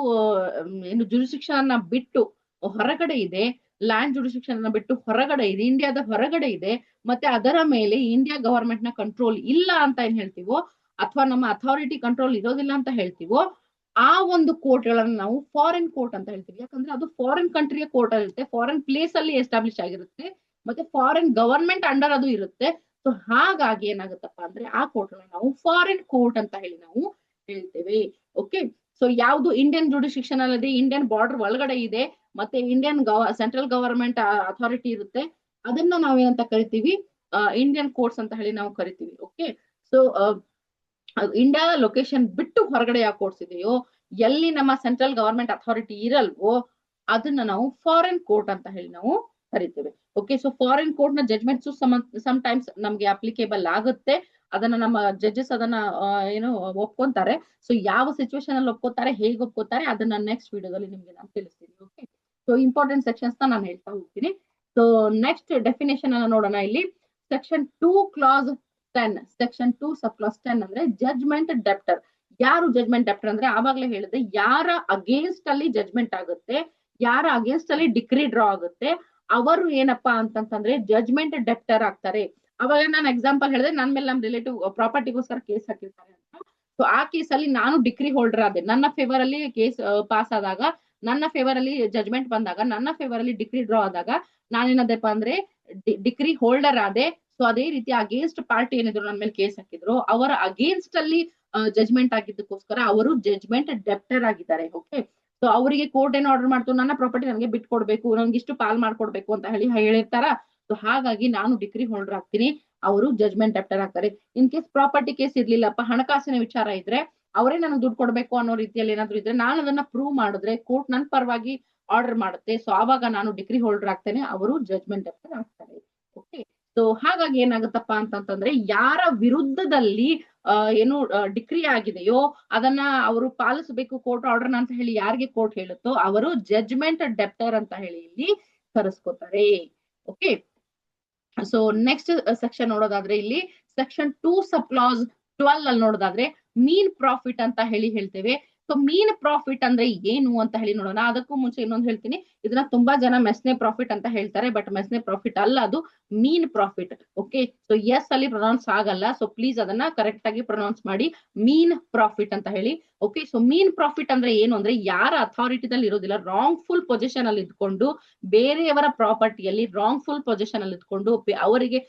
ಏನು ಜುರಿಸ್ಡಿಕ್ಷನ್ ಅನ್ನ ಬಿಟ್ಟು ಹೊರಗಡೆ ಇದೆ, ಲ್ಯಾಂಡ್ ಜುರಿಸ್ಡಿಕ್ಷನ್ ಅನ್ನ ಬಿಟ್ಟು ಹೊರಗಡೆ ಇದೆ, ಇಂಡಿಯಾದ ಹೊರಗಡೆ ಇದೆ, ಮತ್ತೆ ಅದರ ಮೇಲೆ ಇಂಡಿಯಾ ಗವರ್ಮೆಂಟ್ ನ ಕಂಟ್ರೋಲ್ ಇಲ್ಲ ಅಂತ ಏನ್ ಹೇಳ್ತೀವೋ, ಅಥವಾ ನಮ್ಮ ಅಥಾರಿಟಿ ಕಂಟ್ರೋಲ್ ಇರೋದಿಲ್ಲ ಅಂತ ಹೇಳ್ತೀವೋ, ಆ ಒಂದು ಕೋರ್ಟ್ ಗಳನ್ನ ನಾವು ಫಾರಿನ್ ಕೋರ್ಟ್ ಅಂತ ಹೇಳ್ತೀವಿ. ಯಾಕಂದ್ರೆ ಅದು ಫಾರಿನ್ ಕಂಟ್ರಿಯ ಕೋರ್ಟ್ ಇರುತ್ತೆ, ಫಾರಿನ್ ಪ್ಲೇಸ್ ಅಲ್ಲಿ ಎಸ್ಟಾಬ್ಲಿಷ್ ಆಗಿರುತ್ತೆ, ಮತ್ತೆ ಫಾರಿನ್ ಗವರ್ಮೆಂಟ್ ಅಂಡರ್ ಅದು ಇರುತ್ತೆ. ಸೊ ಹಾಗಾಗಿ ಏನಾಗುತ್ತಪ್ಪ ಅಂದ್ರೆ ಆ ಕೋರ್ಟ್ ನಾವು ಫಾರಿನ್ ಕೋರ್ಟ್ ಅಂತ ಹೇಳಿ ನಾವು ಹೇಳ್ತೇವೆ. ಓಕೆ, ಸೊ ಯಾವುದು ಇಂಡಿಯನ್ ಜುಡಿಶಿಕ್ಷನ್ ಅಲ್ಲದೆ ಇಂಡಿಯನ್ ಬಾರ್ಡರ್ ಒಳಗಡೆ ಇದೆ, ಮತ್ತೆ ಇಂಡಿಯನ್ ಸೆಂಟ್ರಲ್ ಗವರ್ಮೆಂಟ್ ಅಥಾರಿಟಿ ಇರುತ್ತೆ, ಅದನ್ನ ನಾವೇನಂತ ಕರಿತೀವಿ, ಇಂಡಿಯನ್ ಕೋರ್ಟ್ಸ್ ಅಂತ ಹೇಳಿ ನಾವು ಕರಿತೀವಿ. ಓಕೆ, ಸೊ ಇಂಡಿಯಾ ಲೊಕೇಶನ್ ಬಿಟ್ಟು ಹೊರಗಡೆ ಯಾವ ಕೋರ್ಟ್ಸ್ ಇದೆಯೋ, ಎಲ್ಲಿ ನಮ್ಮ ಸೆಂಟ್ರಲ್ ಗವರ್ಮೆಂಟ್ ಅಥಾರಿಟಿ ಇರಲ್ವೋ ಅದನ್ನ ನಾವು ಫಾರಿನ್ ಕೋರ್ಟ್ ಅಂತ ಹೇಳಿ ನಾವು ಕರಿತೇವೆ. ಓಕೆ, ಸೊ ಫಾರಿನ್ ಕೋರ್ಟ್ ನ ಜಡ್ಜ್ಮೆಂಟ್ಸ್ ಸಮ್ ಟೈಮ್ಸ್ ನಮ್ಗೆ ಅಪ್ಲಿಕೇಬಲ್ ಆಗುತ್ತೆ. ಅದನ್ನ ನಮ್ಮ ಜಡ್ಜಸ್ ಅದನ್ನ ಏನು ಒಪ್ಕೊಂತಾರೆ. ಸೊ ಯಾವ ಸಿಚುವೇಶನ್ ಅಲ್ಲಿ ಒಪ್ಕೋತಾರೆ, ಹೇಗೆ ಒಪ್ಕೋತಾರೆ ಅದನ್ನ ನೆಕ್ಸ್ಟ್ ವಿಡಿಯೋದಲ್ಲಿ ನಿಮ್ಗೆ ನಾನು ತಿಳಿಸ್ತೀನಿ. ಓಕೆ, ಸೊ ಇಂಪಾರ್ಟೆಂಟ್ ಸೆಕ್ಷನ್ಸ್ ನಾನು ಹೇಳ್ತಾ ಹೋಗ್ತೀನಿ. ಸೊ ನೆಕ್ಸ್ಟ್ ಡೆಫಿನೇಷನ್ ಅನ್ನ ನೋಡೋಣ. ಇಲ್ಲಿ ಸೆಕ್ಷನ್ 2 ಕ್ಲಾಸ್ 10, ಸೆಕ್ಷನ್ 2 ಸಬ್ ಕ್ಲಾಸ್ 10 ಅಂದ್ರೆ ಜಡ್ಜ್ಮೆಂಟ್ ಡೆಪ್ಟರ್. ಯಾರು ಜಡ್ಜ್ಮೆಂಟ್ ಡೆಪ್ಟರ್ ಅಂದ್ರೆ ಆವಾಗಲೇ ಹೇಳಿದೆ, ಯಾರ ಅಗೇನ್ಸ್ಟ್ ಅಲ್ಲಿ ಜಡ್ಜ್ಮೆಂಟ್ ಆಗುತ್ತೆ, ಯಾರ ಅಗೇನ್ಸ್ಟ್ ಅಲ್ಲಿ ಡಿಕ್ರಿ ಡ್ರಾ ಆಗುತ್ತೆ, ಅವರು ಏನಪ್ಪಾ ಅಂತಂತಂದ್ರೆ ಜಡ್ಜ್ಮೆಂಟ್ ಡೆಪ್ಟರ್ ಆಗ್ತಾರೆ. ಅವಾಗ ನಾನು ಎಕ್ಸಾಂಪಲ್ ಹೇಳಿದೆ, ನನ್ನ ಮೇಲೆ ನಮ್ಮ ರಿಲೇಟಿವ್ ಪ್ರಾಪರ್ಟಿಗೋಸ್ಕರ ಕೇಸ್ ಹಾಕಿರ್ತಾರೆ ಅಂತ. ಸೊ ಆ ಕೇಸಲ್ಲಿ ನಾನು ಡಿಕ್ರಿ ಹೋಲ್ಡರ್ ಆದೆ, ನನ್ನ ಫೇವರ್ ಅಲ್ಲಿ ಕೇಸ್ ಪಾಸ್ ಆದಾಗ, ನನ್ನ ಫೇವರ್ ಅಲ್ಲಿ ಜಡ್ಜ್ಮೆಂಟ್ ಬಂದಾಗ, ನನ್ನ ಫೇವರ್ ಅಲ್ಲಿ ಡಿಕ್ರಿ ಡ್ರಾ ಆದಾಗ ನಾನೇನದಪ್ಪ ಅಂದ್ರೆ ಡಿಕ್ರಿ ಹೋಲ್ಡರ್ ಆದೆ. ಸೊ ಅದೇ ರೀತಿ ಅಗೇನ್ಸ್ಟ್ ಪಾರ್ಟಿ ಏನಿದ್ರು ನನ್ನ ಮೇಲೆ ಕೇಸ್ ಹಾಕಿದ್ರು, ಅವರ ಅಗೇನ್ಸ್ಟ್ ಅಲ್ಲಿ ಜಡ್ಜ್ಮೆಂಟ್ ಆಗಿದ್ದಕ್ಕೋಸ್ಕರ ಅವರು ಜಡ್ಜ್ಮೆಂಟ್ ಡೆಪ್ಟರ್ ಆಗಿದ್ದಾರೆ. ಓಕೆ, ಸೊ ಅವರಿಗೆ ಕೋರ್ಟ್ ಏನು ಆರ್ಡರ್ ಮಾಡ್ತು, ನನ್ನ ಪ್ರಾಪರ್ಟಿ ನನಗೆ ಬಿಟ್ಕೊಡ್ಬೇಕು, ನನ್ಗೆ ಇಷ್ಟು ಪಾಲ್ ಮಾಡ್ಕೊಡ್ಬೇಕು ಅಂತ ಹೇಳಿರ್ತಾರ. ಸೊ ಹಾಗಾಗಿ ನಾನು ಡಿಕ್ರಿ ಹೋಲ್ಡರ್ ಆಗ್ತೀನಿ, ಅವರು ಜಡ್ಜ್ಮೆಂಟ್ ಡೆಪ್ಟರ್ ಆಗ್ತಾರೆ. ಇನ್ ಕೇಸ್ ಪ್ರಾಪರ್ಟಿ ಕೇಸ್ ಇರ್ಲಿಲ್ಲಪ್ಪ, ಹಣಕಾಸಿನ ವಿಚಾರ ಇದ್ರೆ, ಅವರೇ ನನಗೆ ದುಡ್ಡು ಕೊಡ್ಬೇಕು ಅನ್ನೋ ರೀತಿಯಲ್ಲಿ ಏನಾದ್ರು ಇದ್ರೆ, ನಾನು ಅದನ್ನ ಪ್ರೂವ್ ಮಾಡಿದ್ರೆ ಕೋರ್ಟ್ ನನ್ನ ಪರವಾಗಿ ಆರ್ಡರ್ ಮಾಡುತ್ತೆ. ಸೊ ಆವಾಗ ನಾನು ಡಿಕ್ರಿ ಹೋಲ್ಡರ್ ಆಗ್ತೇನೆ, ಅವರು ಜಡ್ಜ್ಮೆಂಟ್ ಡೆಪ್ಟರ್ ಆಗ್ತಾರೆ. ಓಕೆ, ಸೊ ಹಾಗಾಗಿ ಏನಾಗುತ್ತಪ್ಪ ಅಂತಂತಂದ್ರೆ ಯಾರ ವಿರುದ್ಧದಲ್ಲಿ ಏನು ಡಿಕ್ರಿ ಆಗಿದೆಯೋ ಅದನ್ನ ಅವರು ಪಾಲಿಸಬೇಕು ಕೋರ್ಟ್ ಆರ್ಡರ್ ಅಂತ ಹೇಳಿ ಯಾರಿಗೆ ಕೋರ್ಟ್ ಹೇಳುತ್ತೋ ಅವರು ಜಡ್ಜ್ಮೆಂಟ್ ಡೆಪ್ಟರ್ ಅಂತ ಹೇಳಿ ಇಲ್ಲಿ ಕರೆಸ್ಕೋತಾರೆ. ಓಕೆ, ಸೊ ನೆಕ್ಸ್ಟ್ ಸೆಕ್ಷನ್ ನೋಡೋದಾದ್ರೆ ಇಲ್ಲಿ ಸೆಕ್ಷನ್ 2 ಸಬ್ ಕ್ಲಾಸ್ 12 ಅಲ್ಲಿ ನೋಡೋದಾದ್ರೆ ಮೀನ್ ಪ್ರಾಫಿಟ್ ಅಂತ ಹೇಳಿ ಹೇಳ್ತೇವೆ. ಸೊ ಮೀನ್ ಪ್ರಾಫಿಟ್ ಅಂದ್ರೆ ಏನು ಅಂತ ಹೇಳಿ ನೋಡೋಣ. ಅದಕ್ಕೂ ಮುಂಚೆ ಇನ್ನೊಂದು ಹೇಳ್ತೀನಿ, ಇದನ್ನ ತುಂಬಾ ಜನ ಮೆಸ್ನೆ ಪ್ರಾಫಿಟ್ ಅಂತ ಹೇಳ್ತಾರೆ, ಬಟ್ ಮೆಸ್ನೆ ಪ್ರಾಫಿಟ್ ಅಲ್ಲ, ಅದು ಮೀನ್ ಪ್ರಾಫಿಟ್. ಓಕೆ, ಸೊ ಎಸ್ ಅಲ್ಲಿ ಪ್ರೊನೌನ್ಸ್ ಆಗಲ್ಲ, ಸೊ ಪ್ಲೀಸ್ ಅದನ್ನ ಕರೆಕ್ಟ್ ಆಗಿ ಪ್ರೊನೌನ್ಸ್ ಮಾಡಿ, ಮೀನ್ ಪ್ರಾಫಿಟ್ ಅಂತ ಹೇಳಿ. ಓಕೆ, ಸೊ ಮೀನ್ ಪ್ರಾಫಿಟ್ ಅಂದ್ರೆ ಏನು ಅಂದ್ರೆ ಯಾರ ಅಥಾರಿಟಿದಲ್ಲಿ ಇರೋದಿಲ್ಲ, ರಾಂಗ್ ಫುಲ್ ಪೊಸಿಷನ್ ಅಲ್ಲಿ ಇದ್ಕೊಂಡು ಬೇರೆಯವರ ಪ್ರಾಪರ್ಟಿಯಲ್ಲಿ ರಾಂಗ್ ಫುಲ್ ಪೊಸಿಷನ್ ಅಲ್ಲಿ ಇದ್ಕೊಂಡು ಅವರಿಗೆ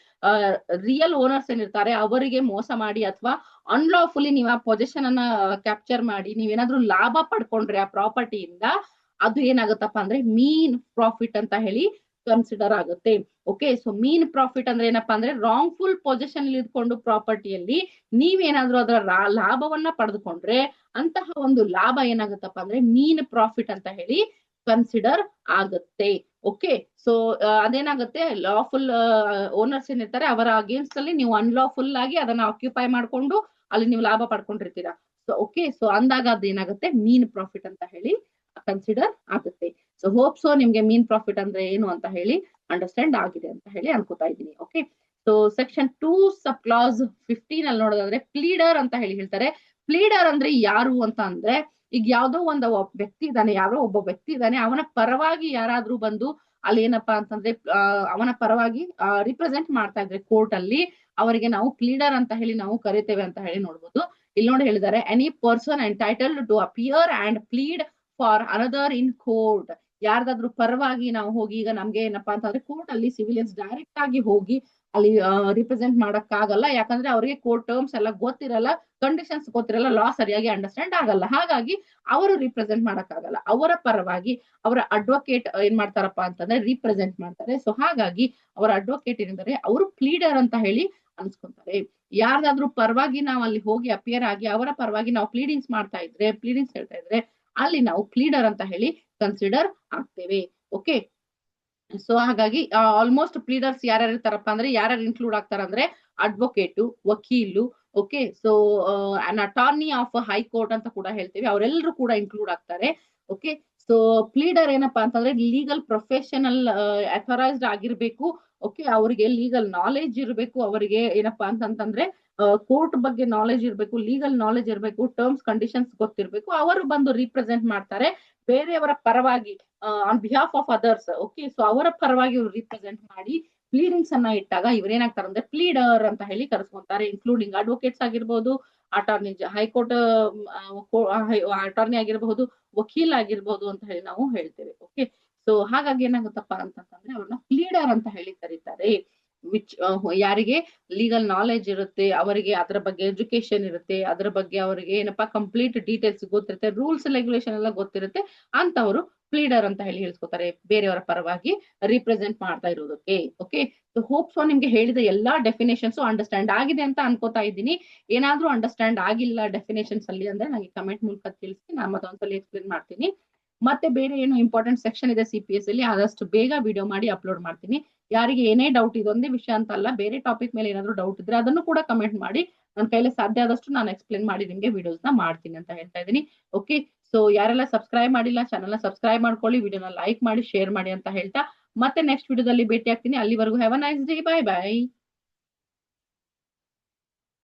ರಿಯಲ್ ಓನರ್ಸ್ ಏನಿರ್ತಾರೆ ಅವರಿಗೆ ಮೋಸ ಮಾಡಿ ಅಥವಾ ಅನ್ಲಾಫುಲಿ ನೀವು ಆ ಪೊಸಿಷನ್ ಅನ್ನ ಕ್ಯಾಪ್ಚರ್ ಮಾಡಿ ನೀವೇನಾದ್ರೂ ಲಾಭ ಪಡ್ಕೊಂಡ್ರೆ ಆ ಪ್ರಾಪರ್ಟಿಯಿಂದ, ಅದು ಏನಾಗುತ್ತಪ್ಪ ಅಂದ್ರೆ ಮೀನ್ ಪ್ರಾಫಿಟ್ ಅಂತ ಹೇಳಿ ಕನ್ಸಿಡರ್ ಆಗುತ್ತೆ. ಓಕೆ, ಸೊ ಮೀನ್ ಪ್ರಾಫಿಟ್ ಅಂದ್ರೆ ಏನಪ್ಪಾ ಅಂದ್ರೆ ರಾಂಗ್ ಫುಲ್ ಪೊಸಿಷನ್ ಅಲ್ಲಿ ಇದ್ಕೊಂಡು ಪ್ರಾಪರ್ಟಿಯಲ್ಲಿ ನೀವೇನಾದ್ರೂ ಅದರ ಲಾಭವನ್ನ ಪಡೆದುಕೊಂಡ್ರೆ ಅಂತಹ ಒಂದು ಲಾಭ ಏನಾಗುತ್ತಪ್ಪ ಅಂದ್ರೆ ಮೀನ್ ಪ್ರಾಫಿಟ್ ಅಂತ ಹೇಳಿ ಕನ್ಸಿಡರ್ ಆಗುತ್ತೆ. ಓಕೆ, ಸೊ ಅದೇನಾಗುತ್ತೆ, ಲಾಫುಲ್ ಓನರ್ಸ್ ಏನಿರ್ತಾರೆ ಅವರ ಅಗೇನ್ಸ್ಟ್ ಅಲ್ಲಿ ನೀವು ಅನ್ಲಾಫುಲ್ ಆಗಿ ಅದನ್ನ ಆಕ್ಯುಪೈ ಮಾಡ್ಕೊಂಡು ಅಲ್ಲಿ ನೀವು ಲಾಭ ಪಡ್ಕೊಂಡಿರ್ತೀರಾ. ಸೊ ಓಕೆ, ಸೊ ಅಂದಾಗ ಅದೇನಾಗುತ್ತೆ ಮೀನ್ ಪ್ರಾಫಿಟ್ ಅಂತ ಹೇಳಿ ಕನ್ಸಿಡರ್ ಆಗುತ್ತೆ. ಸೊ ಹೋಪ್ ಸೊ ನಿಮ್ಗೆ ಮೀನ್ ಪ್ರಾಫಿಟ್ ಅಂದ್ರೆ ಏನು ಅಂತ ಹೇಳಿ ಅಂಡರ್ಸ್ಟ್ಯಾಂಡ್ ಆಗಿದೆ ಅಂತ ಹೇಳಿ ಅನ್ಕೋತಾ ಇದ್ದೀನಿ. ಓಕೆ, ಸೊ ಸೆಕ್ಷನ್ 2 ಸಬ್ ಕ್ಲಾಸ್ 15 ಅಲ್ಲಿ ನೋಡೋದಾದ್ರೆ ಪ್ಲೀಡರ್ ಅಂತ ಹೇಳಿ ಹೇಳ್ತಾರೆ. ಪ್ಲೀಡರ್ ಅಂದ್ರೆ ಯಾರು ಅಂತ ಅಂದ್ರೆ, ಈಗ ಯಾವ್ದೋ ಒಂದು ವ್ಯಕ್ತಿ ಇದ್ದಾನೆ, ಯಾರೋ ಒಬ್ಬ ವ್ಯಕ್ತಿ ಇದ್ದಾನೆ, ಅವನ ಪರವಾಗಿ ಯಾರಾದ್ರೂ ಬಂದು ಅಲ್ಲಿ ಏನಪ್ಪಾ ಅಂತಂದ್ರೆ ಅವನ ಪರವಾಗಿ ರಿಪ್ರೆಸೆಂಟ್ ಮಾಡ್ತಾ ಇದ್ರೆ ಕೋರ್ಟ್ ಅಲ್ಲಿ, ಅವರಿಗೆ ನಾವು ಪ್ಲೀಡರ್ ಅಂತ ಹೇಳಿ ನಾವು ಕರಿತೇವೆ ಅಂತ ಹೇಳಿ ನೋಡ್ಬೋದು. ಇಲ್ಲಿ ನೋಡಿ ಹೇಳಿದ್ದಾರೆ, any person entitled to appear and plead for another in court ಯಾರ್ದಾದ್ರೂ ಪರವಾಗಿ ನಾವು ಹೋಗಿ, ಈಗ ನಮ್ಗೆ ಏನಪ್ಪಾ ಅಂತಂದ್ರೆ ಕೋರ್ಟ್ ಅಲ್ಲಿ ಸಿವಿಲಿಯನ್ಸ್ ಡೈರೆಕ್ಟ್ ಆಗಿ ಹೋಗಿ ಅಲ್ಲಿ ರಿಪ್ರೆಸೆಂಟ್ ಮಾಡಕ್ಕಾಗಲ್ಲ, ಯಾಕಂದ್ರೆ ಅವ್ರಿಗೆ ಕೋರ್ಟ್ ಟರ್ಮ್ಸ್ ಎಲ್ಲ ಗೊತ್ತಿರಲ್ಲ, ಕಂಡೀಷನ್ಸ್ ಗೊತ್ತಿರಲ್ಲ, ಲಾ ಸರಿಯಾಗಿ ಅಂಡರ್ಸ್ಟ್ಯಾಂಡ್ ಆಗಲ್ಲ. ಹಾಗಾಗಿ ಅವರು ರಿಪ್ರೆಸೆಂಟ್ ಮಾಡಕ್ಕಾಗಲ್ಲ. ಅವರ ಪರವಾಗಿ ಅವರ ಅಡ್ವೊಕೇಟ್ ಏನ್ ಮಾಡ್ತಾರಪ್ಪ ಅಂತಂದ್ರೆ ರಿಪ್ರೆಸೆಂಟ್ ಮಾಡ್ತಾರೆ. ಸೊ ಹಾಗಾಗಿ ಅವರ ಅಡ್ವೊಕೇಟ್ ಏನಿದ್ದಾರೆ ಅವರು ಪ್ಲೀಡರ್ ಅಂತ ಹೇಳಿ ಅನ್ಸ್ಕೊಂತಾರೆ. ಯಾರ್ದಾದ್ರೂ ಪರವಾಗಿ ನಾವು ಅಲ್ಲಿ ಹೋಗಿ ಅಪಿಯರ್ ಆಗಿ ಅವರ ಪರವಾಗಿ ನಾವು ಪ್ಲೀಡಿಂಗ್ಸ್ ಹೇಳ್ತಾ ಇದ್ರೆ ಅಲ್ಲಿ ನಾವು ಪ್ಲೀಡರ್ ಅಂತ ಹೇಳಿ ಕನ್ಸಿಡರ್ ಆಗ್ತೇವೆ. ಓಕೆ, ಸೊ ಹಾಗಾಗಿ ಆಲ್ಮೋಸ್ಟ್ ಪ್ಲೀಡರ್ಸ್ ಯಾರ್ಯಾರು ಇರ್ತಾರಪ್ಪ ಅಂದ್ರೆ, ಯಾರ್ಯಾರು ಇನ್ಕ್ಲೂಡ್ ಆಗ್ತಾರ ಅಂದ್ರೆ ಅಡ್ವೊಕೇಟು, ವಕೀಲು, okay, so an attorney of high court ಅಂತ ಕೂಡ ಹೇಳ್ತೀವಿ, ಅವರೆಲ್ಲರೂ ಕೂಡ ಇನ್ಕ್ಲೂಡ್ ಆಗ್ತಾರೆ. ಓಕೆ, ಸೊ ಪ್ಲೀಡರ್ ಏನಪ್ಪಾ ಅಂತಂದ್ರೆ ಲೀಗಲ್ ಪ್ರೊಫೆಷನಲ್ ಅಥರೈಸ್ಡ್ ಆಗಿರ್ಬೇಕು. ಓಕೆ, ಅವರಿಗೆ ಲೀಗಲ್ ನಾಲೆಜ್ ಇರಬೇಕು, ಅವರಿಗೆ ಏನಪ್ಪಾ ಅಂತಂದ್ರೆ ಕೋರ್ಟ್ ಬಗ್ಗೆ ನಾಲೆಜ್ ಇರಬೇಕು, ಲೀಗಲ್ ನಾಲೆಜ್ ಇರಬೇಕು, ಟರ್ಮ್ಸ್ ಕಂಡೀಷನ್ಸ್ ಗೊತ್ತಿರಬೇಕು. ಅವರು ಬಂದು ರಿಪ್ರೆಸೆಂಟ್ ಮಾಡ್ತಾರೆ ಬೇರೆಯವರ ಪರವಾಗಿ on behalf of others. Okay, so ಅವರ ಪರವಾಗಿ ಇವ್ರು ರಿಪ್ರೆಸೆಂಟ್ ಮಾಡಿ ಪ್ಲೀಡಿಂಗ್ಸ್ ಅನ್ನ ಇಟ್ಟಾಗ ಇವ್ರೇನಾಗ್ತಾರೆ ಅಂದ್ರೆ ಪ್ಲೀಡರ್ ಅಂತ ಹೇಳಿ ಕರೆಸ್ಕೊಂತಾರೆ. ಇನ್ಕ್ಲೂಡಿಂಗ್ ಅಡ್ವೊಕೇಟ್ಸ್ ಆಗಿರ್ಬೋದು, ಅಟಾರ್ನಿ ಹೈಕೋರ್ಟ್ ಅಟಾರ್ನಿ ಆಗಿರಬಹುದು, ವಕೀಲ್ ಆಗಿರ್ಬೋದು ಅಂತ ಹೇಳಿ ನಾವು ಹೇಳ್ತೇವೆ. ಓಕೆ, ಸೊ ಹಾಗಾಗಿ ಏನಾಗುತ್ತಪ್ಪ ಅಂತಂದ್ರೆ ಅವ್ರನ್ನ ಪ್ಲೀಡರ್ ಅಂತ ಹೇಳಿ ಕರೀತಾರೆ. ವಿಚ್ ಯಾರಿಗೆ ಲೀಗಲ್ ನಾಲೆಜ್ ಇರುತ್ತೆ, ಅವರಿಗೆ ಅದರ ಬಗ್ಗೆ ಎಜುಕೇಶನ್ ಇರುತ್ತೆ, ಅದರ ಬಗ್ಗೆ ಅವರಿಗೆ ಏನಪ್ಪಾ ಕಂಪ್ಲೀಟ್ ಡೀಟೇಲ್ಸ್ ಗೊತ್ತಿರುತ್ತೆ, ರೂಲ್ಸ್ ರೆಗ್ಯುಲೇಷನ್ ಎಲ್ಲ ಗೊತ್ತಿರುತ್ತೆ, ಅಂತವರು ಪ್ಲೀಡರ್ ಅಂತ ಹೇಳಿ ಹೇಳ್ಸ್ಕೊತಾರೆ ಬೇರೆಯವರ ಪರವಾಗಿ ರಿಪ್ರೆಸೆಂಟ್ ಮಾಡ್ತಾ ಇರೋದಕ್ಕೆ. ಓಕೆ, ಸೊ ಹೋಪ್ ಸೊ ನಿಮ್ಗೆ ಹೇಳಿದ ಎಲ್ಲಾ ಡೆಫಿನೇಷನ್ಸ್ ಅಂಡರ್ಸ್ಟ್ಯಾಂಡ್ ಆಗಿದೆ ಅಂತ ಅನ್ಕೋತಾ ಇದ್ದೀನಿ. ಏನಾದ್ರೂ ಅಂಡರ್ಸ್ಟ್ಯಾಂಡ್ ಆಗಿಲ್ಲ ಡೆಫಿನೇಷನ್ಸ್ ಅಲ್ಲಿ ಅಂದ್ರೆ ನನಗೆ ಕಮೆಂಟ್ ಮೂಲಕ ತಿಳಿಸಿ, ನಾನು ಮತ್ತೊಂದ್ಸಲಿ ಎಕ್ಸ್ಪ್ಲೇನ್ ಮಾಡ್ತೀನಿ. ಮತ್ತೆ ಬೇರೆ ಏನು ಇಂಪಾರ್ಟೆಂಟ್ ಸೆಕ್ಷನ್ ಇದೆ CPS ಅಲ್ಲಿ ಆದಷ್ಟು ಬೇಗ ವಿಡಿಯೋ ಮಾಡಿ ಅಪ್ಲೋಡ್ ಮಾಡ್ತೀನಿ. ಯಾರಿಗೆ ಏನೇ ಡೌಟ್, ಇದೊಂದೇ ವಿಷಯ ಅಂತ ಅಲ್ಲ, ಬೇರೆ ಟಾಪಿಕ್ ಮೇಲೆ ಏನಾದ್ರು ಡೌಟ್ ಇದ್ರೆ ಅದನ್ನು ಕೂಡ ಕಮೆಂಟ್ ಮಾಡಿ, ನನ್ನ ಕೈಲಿ ಸಾಧ್ಯ ಆದಷ್ಟು ನಾನು ಎಕ್ಸ್ಪ್ಲೇನ್ ಮಾಡಿ ನಿಮ್ಗೆ ವಿಡಿಯೋಸ್ ನ ಮಾಡ್ತೀನಿ ಅಂತ ಹೇಳ್ತಾ ಇದ್ದೀನಿ. ಓಕೆ, ಸೊ ಯಾರೆಲ್ಲ ಸಬ್ಸ್ಕ್ರೈಬ್ ಮಾಡಿಲ್ಲ ಚಾನಲ್ ನ ಸಬ್ಸ್ಕ್ರೈಬ್ ಮಾಡ್ಕೊಳ್ಳಿ, ವಿಡಿಯೋನ ಲೈಕ್ ಮಾಡಿ, ಶೇರ್ ಮಾಡಿ ಅಂತ ಹೇಳ್ತಾ ಮತ್ತೆ ನೆಕ್ಸ್ಟ್ ವಿಡಿಯೋದಲ್ಲಿ ಭೇಟಿ ಆಗ್ತೀನಿ. ಅಲ್ಲಿವರೆಗೂ have a nice day, bye bye.